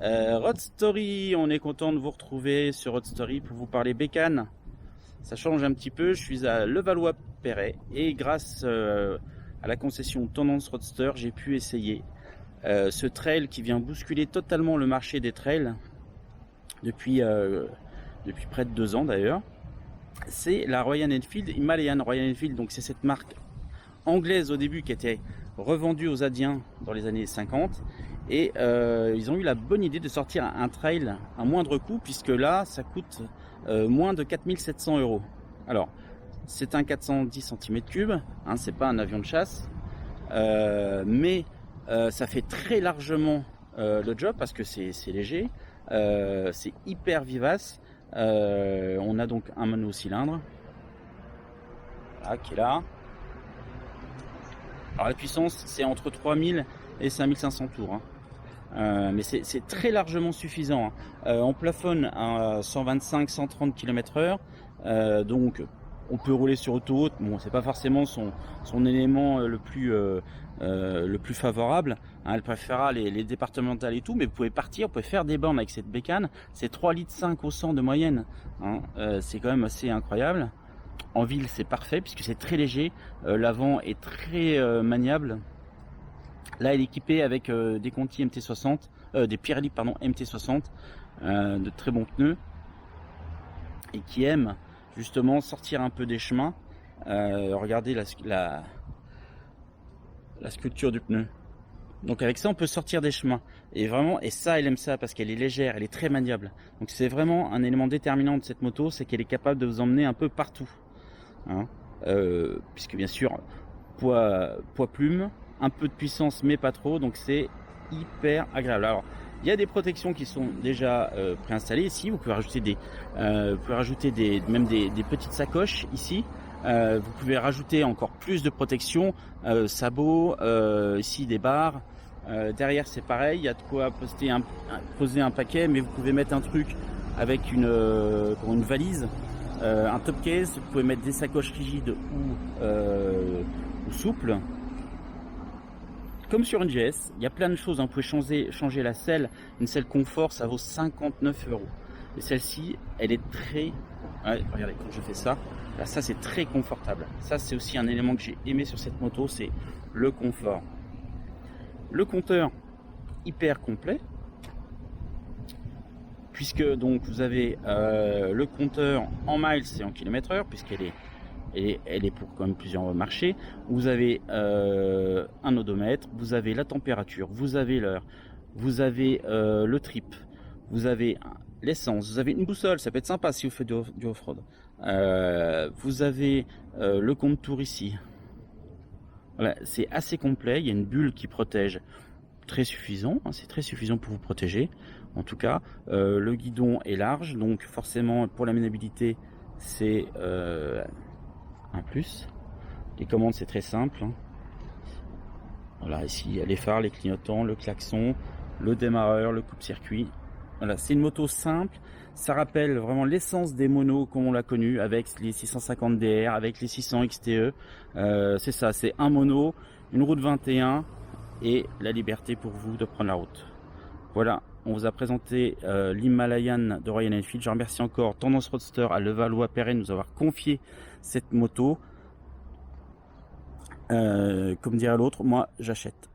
Road Story, on est content de vous retrouver sur Road Story pour vous parler bécane. Ça change un petit peu, je suis à Levallois-Perret et grâce à la concession Tendance Roadster, j'ai pu essayer ce trail qui vient bousculer totalement le marché des trails depuis près de 2 ans d'ailleurs. C'est la Royal Enfield Himalayan. Royal Enfield, donc c'est cette marque anglaise au début qui était revendue aux Indiens dans les années 50 et ils ont eu la bonne idée de sortir un trail à moindre coût puisque là ça coûte moins de 4700 €. Alors c'est un 410 cm3, hein, c'est pas un avion de chasse, mais ça fait très largement le job parce que c'est léger, c'est hyper vivace. On a donc un monocylindre là, qui est là. Alors la puissance c'est entre 3000 et 5500 tours, hein. Mais c'est très largement suffisant, hein. On plafonne à 125-130 km/h, donc on peut rouler sur autoroute. Bon, c'est pas forcément son élément le plus favorable, hein. Elle préférera les départementales et tout, mais vous pouvez partir, vous pouvez faire des bornes avec cette bécane. C'est 3,5 litres au 100 de moyenne, hein. C'est quand même assez incroyable. En ville c'est parfait puisque c'est très léger, l'avant est très maniable. Là elle est équipée avec des Conti MT60, des Pirelli pardon MT60, de très bons pneus et qui aiment justement sortir un peu des chemins. Regardez la sculpture du pneu. Donc avec ça on peut sortir des chemins et vraiment, et ça elle aime ça parce qu'elle est légère, elle est très maniable. Donc c'est vraiment un élément déterminant de cette moto, c'est qu'elle est capable de vous emmener un peu partout, hein. Puisque bien sûr poids plume, un peu de puissance mais pas trop, donc c'est hyper agréable. Alors il y a des protections qui sont déjà préinstallées ici. Vous pouvez rajouter même des petites sacoches ici. Vous pouvez rajouter encore plus de protection, sabots, ici des barres. Derrière c'est pareil, il y a de quoi poser un paquet, mais vous pouvez mettre un truc avec une valise, un top case. Vous pouvez mettre des sacoches rigides ou souples. Comme sur une GS, il y a plein de choses, hein. Vous pouvez changer la selle. Une selle confort, ça vaut 59 €. Et celle-ci, elle est très... Ouais, regardez, quand je fais ça, là, ça c'est très confortable. Ça c'est aussi un élément que j'ai aimé sur cette moto, c'est le confort. Le compteur, hyper complet. Puisque donc vous avez le compteur en miles et en km/h, puisqu'elle est pour quand même plusieurs marchés. Vous avez un odomètre, vous avez la température, vous avez l'heure, vous avez le trip, vous avez l'essence, vous avez une boussole, ça peut être sympa si vous faites du off-road. Vous avez le compte tour ici. Voilà, c'est assez complet, il y a une bulle qui protège, très suffisant, hein, c'est très suffisant pour vous protéger. En tout cas, le guidon est large, donc forcément pour la maniabilité c'est un plus. Les commandes c'est très simple, hein. Voilà, ici il y a les phares, les clignotants, le klaxon, le démarreur, le coupe-circuit. Voilà, c'est une moto simple, ça rappelle vraiment l'essence des monos comme on l'a connu avec les 650 DR, avec les 600 XTE. C'est ça, c'est un mono, une route 21 et la liberté pour vous de prendre la route. Voilà, on vous a présenté l'Himalayan de Royal Enfield. Je remercie encore Tendance Roadster à Levallois-Perret de nous avoir confié cette moto. Comme dirait l'autre, moi j'achète.